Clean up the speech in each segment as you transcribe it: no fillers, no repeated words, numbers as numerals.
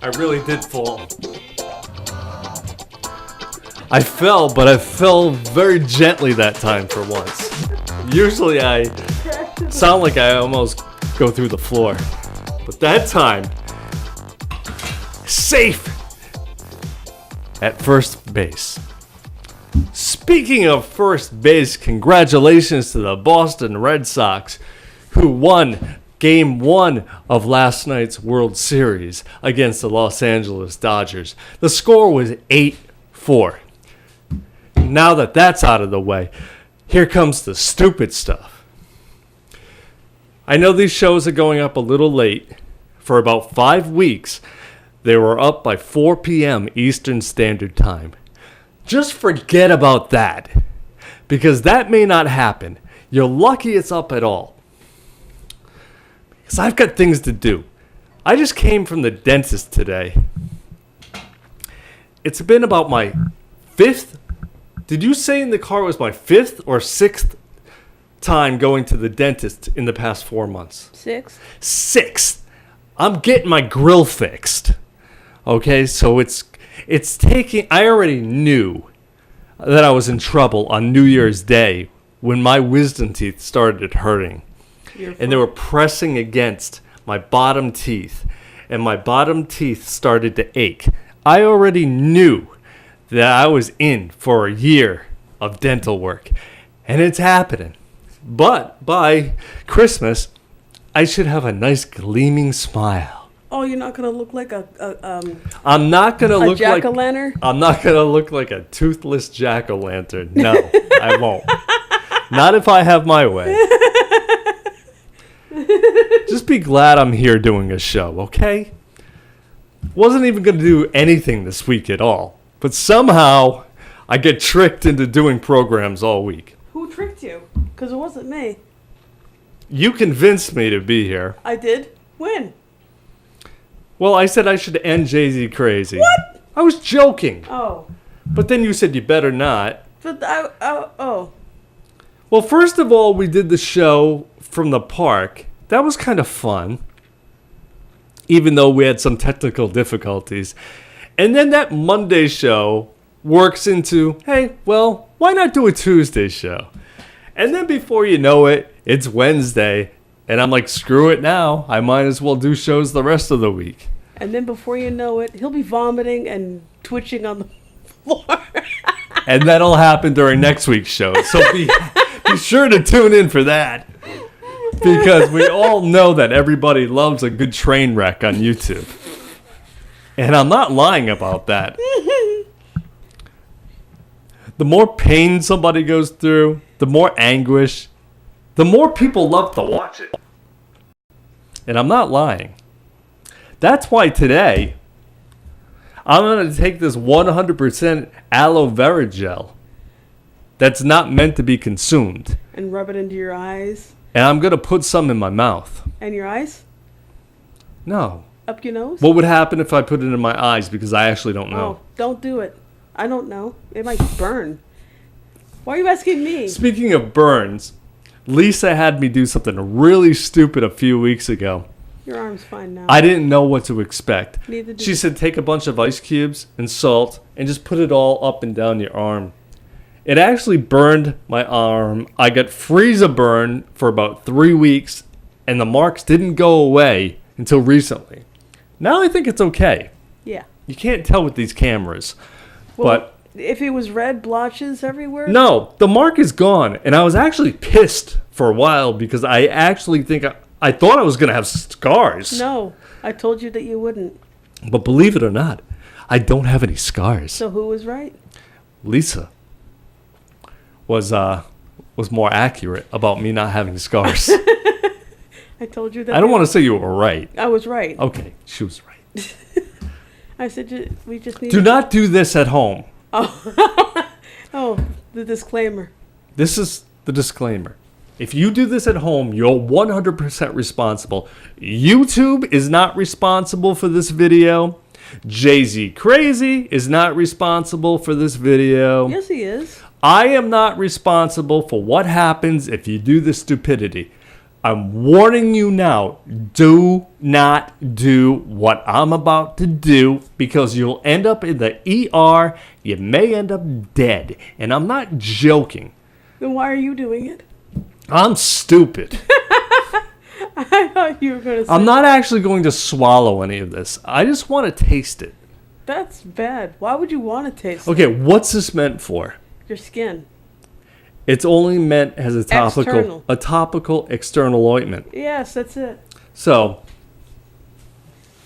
I really did fall. I fell, but I fell very gently that time for once. Usually I sound like I almost go through the floor. But that time, safe at first base. Speaking of first base, congratulations to the Boston Red Sox, who won Game 1 of last night's World Series against the Los Angeles Dodgers. The score was 8-4. Now that that's out of the way, here comes the stupid stuff. I know these shows are going up a little late. For about 5 weeks, they were up by 4 p.m. Eastern Standard Time. Just forget about that, because that may not happen. You're lucky it's up at all. Because I've got things to do. I just came from the dentist today. It's been about my 5th. Did you say in the car it was my 5th or 6th time going to the dentist in the past 4 months? 6th. I'm getting my grill fixed. Okay, so it's taking. I already knew that I was in trouble on New Year's Day when my wisdom teeth started hurting. And they were pressing against my bottom teeth, and my bottom teeth started to ache. I already knew that I was in for a year of dental work, and it's happening. But by Christmas, I should have a nice gleaming smile. Oh, you're not gonna look like I'm not gonna look like jack-o'-lantern? I'm not gonna look like a toothless jack-o'-lantern. No, I won't. Not if I have my way. Just be glad I'm here doing a show, okay? Wasn't even gonna do anything this week at all, but somehow I get tricked into doing programs all week. Who tricked you? Because it wasn't me. You convinced me to be here. I did? When? Well, I said I should end Jay-Z Crazy. What? I was joking. Oh. But then you said you better not. But oh. Well, first of all, we did the show from the park. That was kind of fun, even though we had some technical difficulties. And then that Monday show works into, hey, well, why not do a Tuesday show? And then before you know it, it's Wednesday. And I'm like, screw it now. I might as well do shows the rest of the week. And then before you know it, he'll be vomiting and twitching on the floor. And that'll happen during next week's show. So be sure to tune in for that. Because we all know that everybody loves a good train wreck on YouTube. And I'm not lying about that. The more pain somebody goes through, the more anguish, the more people love to watch it. And I'm not lying. That's why today, I'm going to take this 100% aloe vera gel that's not meant to be consumed. And rub it into your eyes. And I'm going to put some in my mouth. And your eyes? No. Up your nose? What would happen if I put it in my eyes? Because I actually don't know. Oh, don't do it. I don't know. It might burn. Why are you asking me? Speaking of burns, Lisa had me do something really stupid a few weeks ago. Your arm's fine now. I didn't know what to expect. Neither did She said take a bunch of ice cubes and salt and just put it all up and down your arm. It actually burned my arm. I got freezer burn for about 3 weeks, and the marks didn't go away until recently. Now I think it's okay. Yeah. You can't tell with these cameras. Well, but if it was red blotches everywhere? No, the mark is gone. And I was actually pissed for a while because I actually think I thought I was going to have scars. No, I told you that you wouldn't. But believe it or not, I don't have any scars. So who was right? Lisa was more accurate about me not having scars. I told you that. I don't want to say you were right. I was right. Okay, she was right. I said we just need. Do not do this at home. Oh, oh, the disclaimer. This is the disclaimer. If you do this at home, you're 100% responsible. YouTube is not responsible for this video. Jay-Z Crazy is not responsible for this video. Yes, he is. I am not responsible for what happens if you do this stupidity. I'm warning you now. Do not do what I'm about to do because you'll end up in the ER. You may end up dead. And I'm not joking. Then why are you doing it? I'm stupid. I thought you were going to say... I'm not actually going to swallow any of this. I just want to taste it. That's bad. Why would you want to taste it? Okay, what's this meant for? Your skin. It's only meant as a topical external ointment. Yes, that's it. So,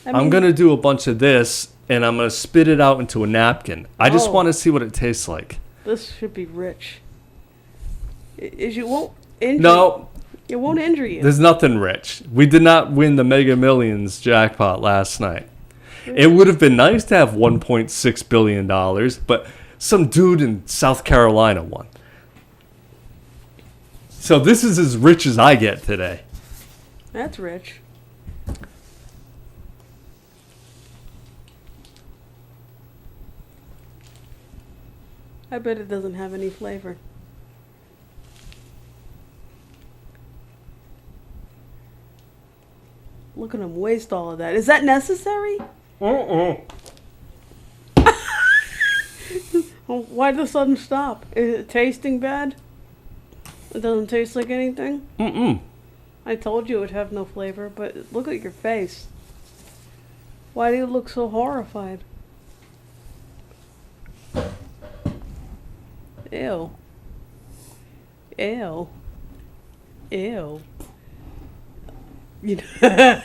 I'm going to do a bunch of this, and I'm going to spit it out into a napkin. I just want to see what it tastes like. This should be rich. It won't injure No. It won't injure you. There's nothing rich. We did not win the Mega Millions jackpot last night. It would have been nice to have $1.6 billion, but some dude in South Carolina won. So this is as rich as I get today. That's rich. I bet it doesn't have any flavor. Look at him waste all of that. Is that necessary? Why the sudden stop? Is it tasting bad? It doesn't taste like anything? I told you it would have no flavor, but look at your face. Why do you look so horrified? Ew. Ew. Ew. You know,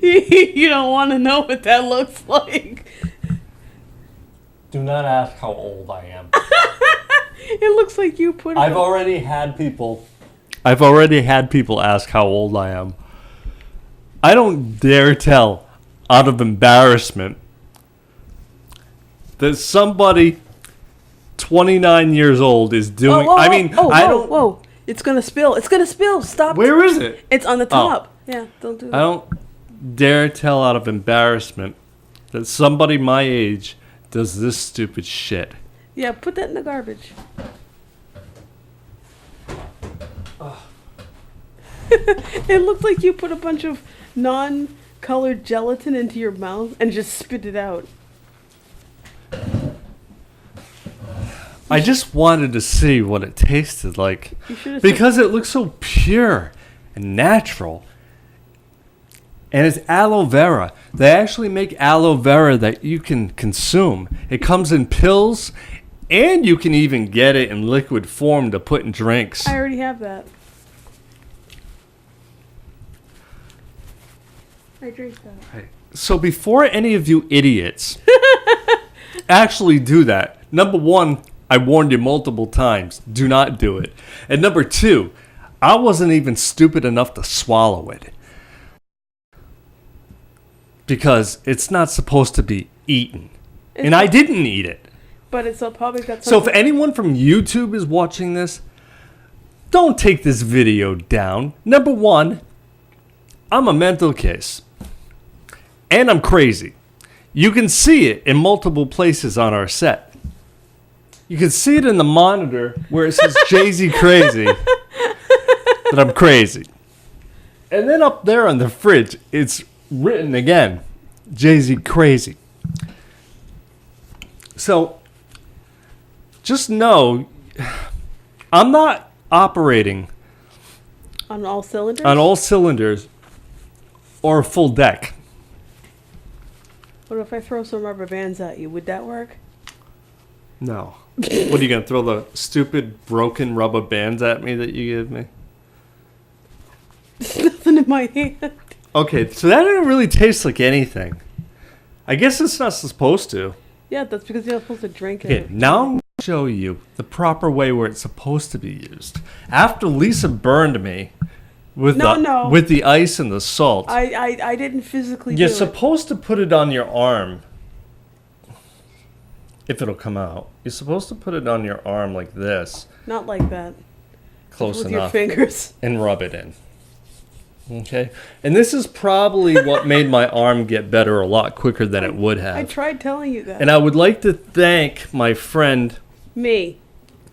you don't want to know what that looks like. Do not ask how old I am. It looks like you put. I've already had people ask how old I am. I don't dare tell, out of embarrassment, that somebody 29 years old is doing. Whoa! It's gonna spill. It's gonna spill. Stop. Where is it? It's on the top. Yeah, don't do that. I don't dare tell out of embarrassment that somebody my age does this stupid shit. Yeah, put that in the garbage. It looked like you put a bunch of non-colored gelatin into your mouth and just spit it out. I just wanted to see what it tasted like because it looks so pure and natural. And it's aloe vera. They actually make aloe vera that you can consume. It comes in pills, and you can even get it in liquid form to put in drinks. I already have that. I drink that. Right. So before any of you idiots actually do that, number one, I warned you multiple times, do not do it. And number two, I wasn't even stupid enough to swallow it. Because it's not supposed to be eaten. And I didn't eat it. But it's probably got something. So if anyone from YouTube is watching this, don't take this video down. Number one, I'm a mental case. And I'm crazy. You can see it in multiple places on our set. You can see it in the monitor where it says Jay-Z crazy. That I'm crazy. And then up there on the fridge, it's written again, Jay-Z crazy. So, just know, I'm not operating on all cylinders? On all cylinders or a full deck. What if I throw some rubber bands at you? Would that work? No. What are you going to throw the stupid broken rubber bands at me that you give me? There's nothing in my hand. Okay, so that didn't really taste like anything. I guess it's not supposed to. Yeah, that's because you're not supposed to drink it. Okay, now I'm going to show you the proper way where it's supposed to be used. After Lisa burned me with the ice and the salt. I didn't physically do it. You're supposed to put it on your arm. If it'll come out. You're supposed to put it on your arm like this. Not like that. Close with enough. With your fingers. And rub it in. Okay? And this is probably what made my arm get better a lot quicker than it would have. I tried telling you that. And I would like to thank my friend... Me.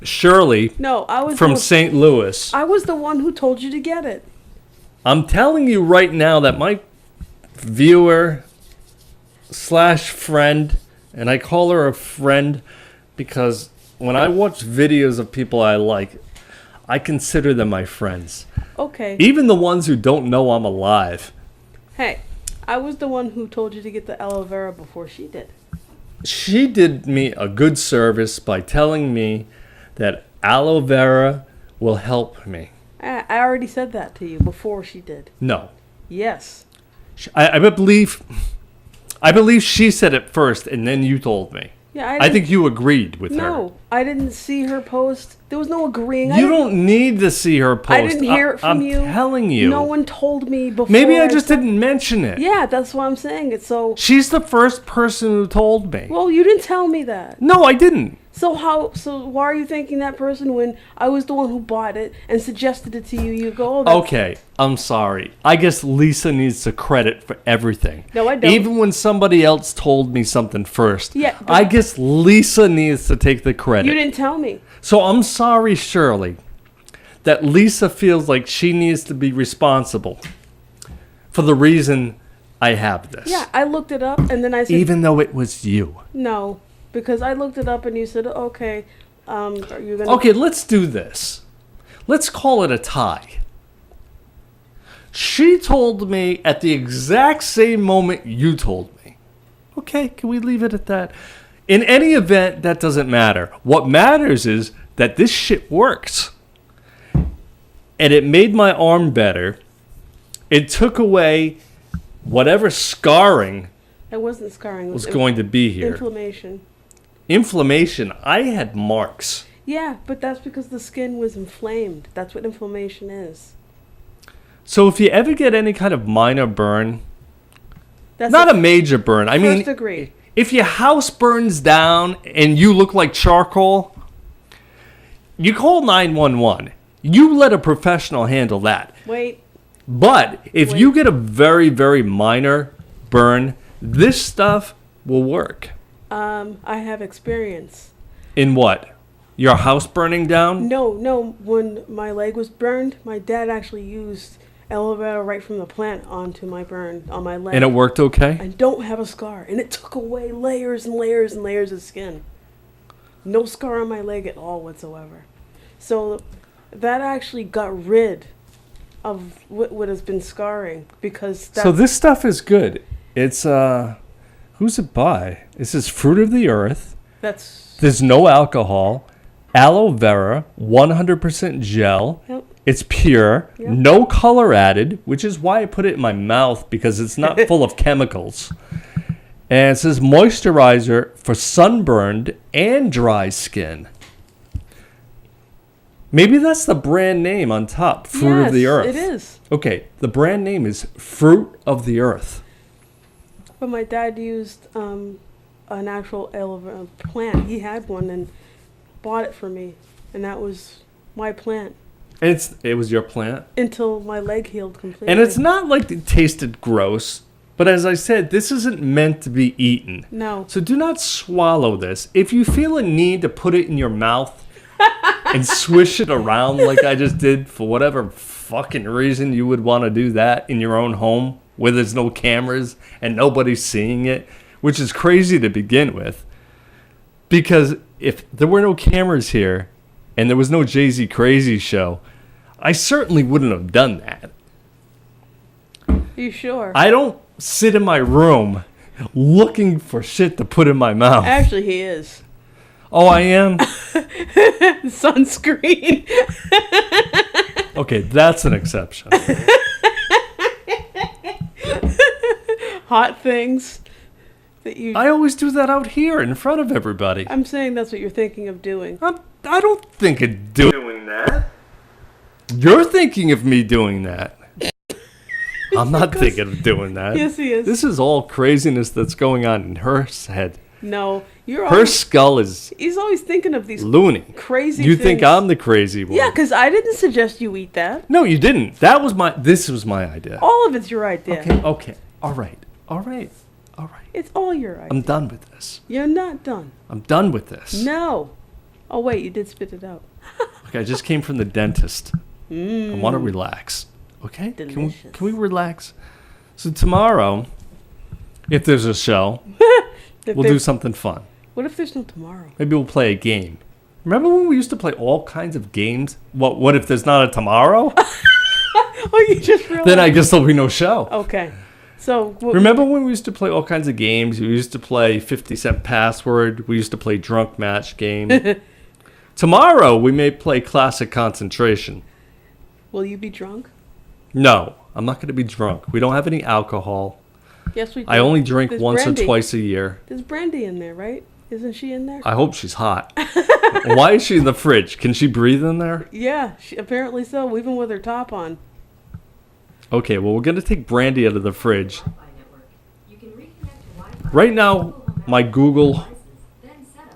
Shirley No, I was from St. Louis. I was the one who told you to get it. I'm telling you right now that my viewer / friend, and I call her a friend because when I watch videos of people I like, I consider them my friends. Okay. Even the ones who don't know I'm alive. Hey, I was the one who told you to get the aloe vera before she did. She did me a good service by telling me that aloe vera will help me. I already said that to you before she did. No. Yes. I believe she said it first and then you told me. Yeah, I think you agreed with her. No, I didn't see her post. There was no agreeing. You don't need to see her post. I didn't hear it from you. I'm telling you. No one told me before. Maybe I just didn't mention it. Yeah, that's why I'm saying it. So she's the first person who told me. Well, you didn't tell me that. No, I didn't. So why are you thanking that person when I was the one who bought it and suggested it to you? You go, okay, I'm sorry. I guess Lisa needs the credit for everything. No, I don't. Even when somebody else told me something first. Yeah. I guess Lisa needs to take the credit. You didn't tell me. So I'm sorry, Shirley, that Lisa feels like she needs to be responsible for the reason I have this. Yeah, I looked it up and then I said... Even though it was you. No. Because I looked it up and you said, okay, are you going to... Okay, let's do this. Let's call it a tie. She told me at the exact same moment you told me. Okay, can we leave it at that? In any event, that doesn't matter. What matters is that this shit works. And it made my arm better. It took away whatever scarring It wasn't scarring. It was going to be here. Inflammation. Inflammation. I had marks. Yeah, but that's because the skin was inflamed. That's what inflammation is. So if you ever get any kind of minor burn, that's not a major burn. I mean, first degree. If your house burns down and you look like charcoal, you call 911. You let a professional handle that. Wait. But if you get a very, very minor burn, this stuff will work. I have experience. In what? Your house burning down? No. When my leg was burned, my dad actually used aloe vera right from the plant onto my burn on my leg. And it worked okay? I don't have a scar. And it took away layers and layers and layers of skin. No scar on my leg at all whatsoever. So that actually got rid of what has been scarring because So this stuff is good. It's who's it by? This is Fruit of the Earth. There's no alcohol. Aloe vera, 100% gel. Yep. It's pure. Yep. No color added, which is why I put it in my mouth because it's not full of chemicals. And it says moisturizer for sunburned and dry skin. Maybe that's the brand name on top, Fruit of the Earth. It is. Okay, the brand name is Fruit of the Earth. But my dad used an actual aloe vera plant. He had one and bought it for me, and that was my plant. And it was your plant? Until my leg healed completely. And it's not like it tasted gross, but as I said, this isn't meant to be eaten. No. So do not swallow this. If you feel a need to put it in your mouth and swish it around like I just did for whatever fucking reason you would want to do that in your own home where there's no cameras and nobody's seeing it, which is crazy to begin with. Because if there were no cameras here and there was no Jay-Z Crazy show, I certainly wouldn't have done that. You sure? I don't sit in my room looking for shit to put in my mouth. Actually, he is. Oh, I am? Sunscreen. Okay, that's an exception. Hot things that you... I always do that out here in front of everybody. I'm saying that's what you're thinking of doing. I don't think of doing that. You're thinking of me doing that. I'm not thinking of doing that. Yes, he is. This is all craziness that's going on in her head. No, you're her skull is... He's always thinking of these loony. Crazy you things. Think I'm the crazy one. Yeah, because I didn't suggest you eat that. No, you didn't. This was my idea. All of it's your idea. Okay. All right. It's all your idea. I'm done with this. You're not done. I'm done with this. No. Oh, wait, you did spit it out. Okay, I just came from the dentist. I want to relax. Okay? Delicious. Can we relax? So tomorrow, if there's a show, we'll do something fun. What if there's no tomorrow? Maybe we'll play a game. Remember when we used to play all kinds of games? What if there's not a tomorrow? Oh, you just realized. Then I guess there'll be no show. Okay. So remember when we used to play all kinds of games? We used to play 50-cent password. We used to play drunk match game. Tomorrow we may play classic concentration. Will you be drunk? No, I'm not going to be drunk. We don't have any alcohol. Yes, we do. I only drink once brandy. or twice a year. There's brandy in there, right? Isn't she in there? I hope she's hot. Why is she in the fridge? Can she breathe in there? Yeah, apparently so, even with her top on. Okay, well, we're going to take brandy out of the fridge. Right now, my Google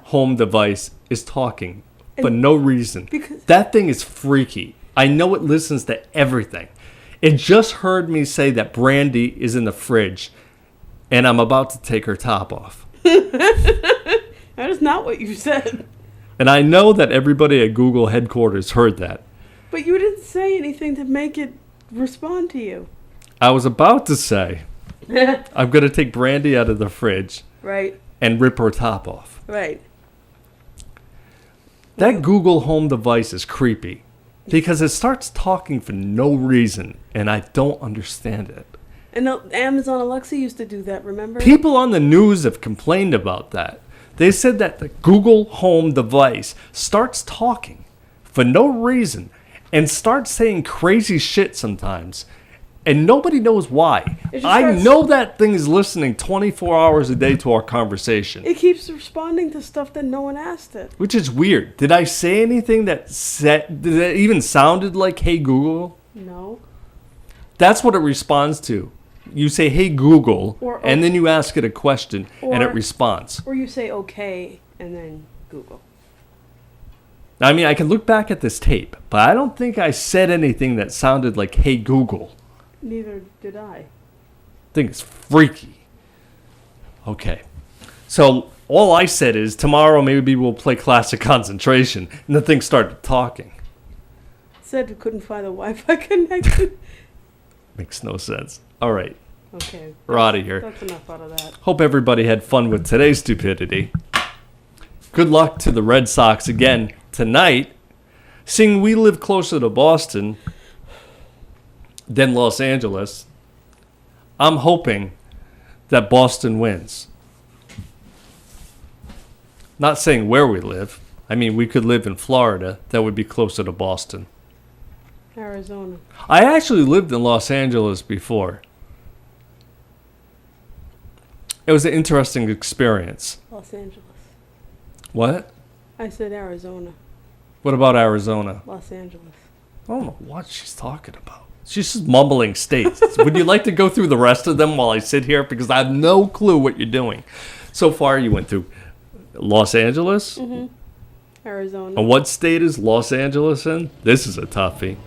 Home device is talking, but no reason. Because that thing is freaky. I know it listens to everything. It just heard me say that brandy is in the fridge, and I'm about to take her top off. That is not what you said. And I know that everybody at Google headquarters heard that. But you didn't say anything to make it respond to you. I was about to say, I'm going to take brandy out of the fridge. Right. And rip her top off. Right. That Google Home device is creepy because it starts talking for no reason, and I don't understand it. And Amazon Alexa used to do that, remember? People on the news have complained about that. They said that the Google Home device starts talking for no reason and starts saying crazy shit sometimes, and nobody knows why. I know that thing is listening 24 hours a day to our conversation. It keeps responding to stuff that no one asked it. Which is weird. Did I say anything that even sounded like "Hey Google"? No. That's what it responds to. You say, "Hey Google," and then you ask it a question, and it responds. Or you say, "Okay," and then Google. I mean, I can look back at this tape, but I don't think I said anything that sounded like "Hey Google." Neither did I. I think it's freaky. Okay. So all I said is, tomorrow maybe we'll play classic concentration, and the thing started talking. Said we couldn't find the Wi-Fi connection. Makes no sense. All right. Okay. We're out of here. That's enough out of that. Hope everybody had fun with today's stupidity. Good luck to the Red Sox again tonight. Seeing we live closer to Boston than Los Angeles, I'm hoping that Boston wins. Not saying where we live. I mean, we could live in Florida. That would be closer to Boston. Arizona. I actually lived in Los Angeles before. It was an interesting experience. Los Angeles. What? I said Arizona. What about Arizona? Los Angeles. I don't know what she's talking about. She's just mumbling states. Would you like to go through the rest of them while I sit here? Because I have no clue what you're doing. So far, you went through Los Angeles. Mm-hmm. Arizona. And what state is Los Angeles in? This is a toughie.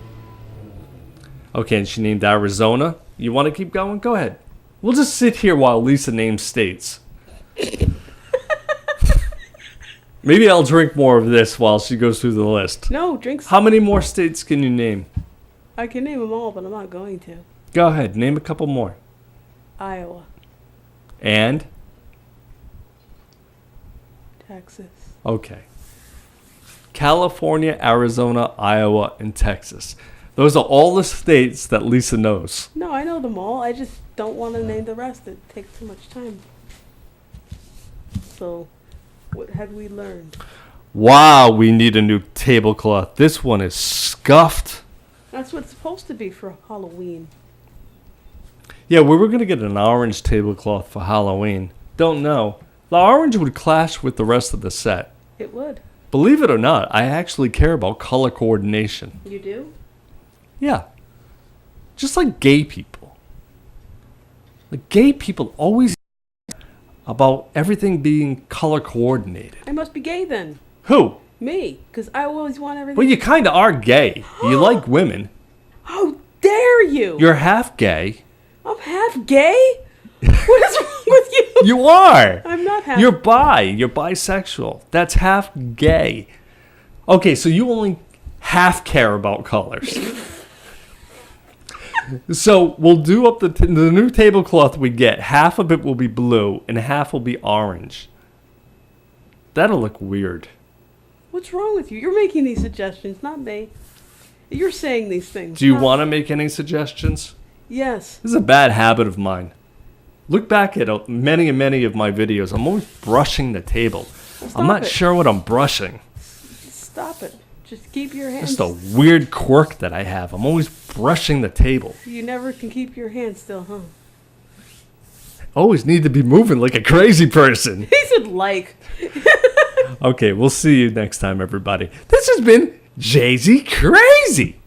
Okay, and she named Arizona. You want to keep going? Go ahead. We'll just sit here while Lisa names states. Maybe I'll drink more of this while she goes through the list. No, drinks. How many more states can you name? I can name them all, but I'm not going to. Go ahead. Name a couple more. Iowa. And? Texas. Okay. California, Arizona, Iowa, and Texas. Those are all the states that Lisa knows. No, I know them all. I just don't want to name the rest. It takes too much time. So, what had we learned? Wow, we need a new tablecloth. This one is scuffed. That's what it's supposed to be for Halloween. Yeah, we were going to get an orange tablecloth for Halloween. Don't know. The orange would clash with the rest of the set. It would. Believe it or not, I actually care about color coordination. You do? Yeah. Just like gay people. Like gay people always about everything being color coordinated. I must be gay then. Who? Me, because I always want everything. Well, you kind of are gay. You like women. How dare you? You're half gay. I'm half gay? What is wrong with you? You are. I'm not half. You're bi. You're bisexual. That's half gay. Okay, so you only half care about colors. So we'll do up the new tablecloth we get. Half of it will be blue and half will be orange. That'll look weird. What's wrong with you? You're making these suggestions, not me. You're saying these things. Do you want to make any suggestions? Yes. This is a bad habit of mine. Look back at many and many of my videos. I'm always brushing the table. I'm not sure what I'm brushing. Stop it. Just keep your hands. Just a weird quirk that I have. I'm always brushing the table. You never can keep your hands still, huh? Always need to be moving like a crazy person. He said like. Okay, we'll see you next time, everybody. This has been Jay-Z Crazy.